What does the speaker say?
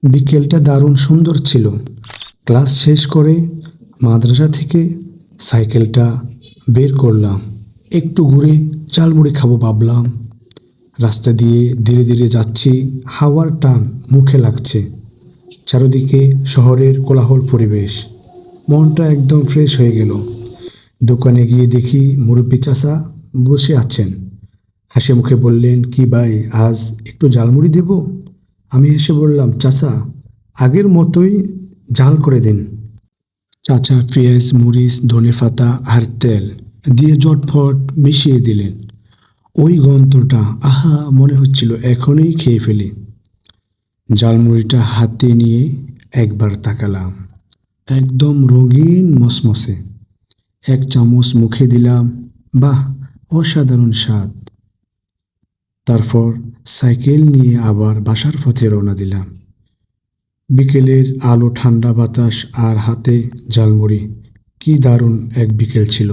বিকেলটা দারুণ সুন্দর ছিল। ক্লাস শেষ করে মাদ্রাসা থেকে সাইকেলটা বের করলাম। একটু ঘুরে ঝালমুড়ি খাবো ভাবলাম। রাস্তা দিয়ে ধীরে ধীরে যাচ্ছি, হাওয়ার টান মুখে লাগছে। চারদিকে শহরের কোলাহল পরিবেশ। মনটা একদম ফ্রেশ হয়ে গেল। দোকানে গিয়ে দেখি মুরব্বি চাচা বসে আছেন। হাসি মুখে বললেন, কি ভাই, আজ একটু ঝালমুড়ি দেব? আমি হেসে বললাম, চাচা আগের মতোই ঝাল করে দিন। চাচা পেঁয়াজ, মরিচ, ধনেপাতা আর তেল দিয়ে ঝটফট মিশিয়ে দিলেন। ওই গন্ধটা, আহা, মনে হচ্ছিল এখনই খেয়ে ফেলি। ঝালমুড়িটা হাতে নিয়ে একবার তাকালাম, একদম রঙিন মসমসে। এক চামচ মুখে দিলাম, বাহ, অসাধারণ স্বাদ। তারপর সাইকেল নিয়ে আবার বাসার পথে রওনা দিলাম। বিকেলের আলো, ঠান্ডা বাতাস আর হাতে ঝালমুড়ি, কি দারুণ এক বিকেল ছিল।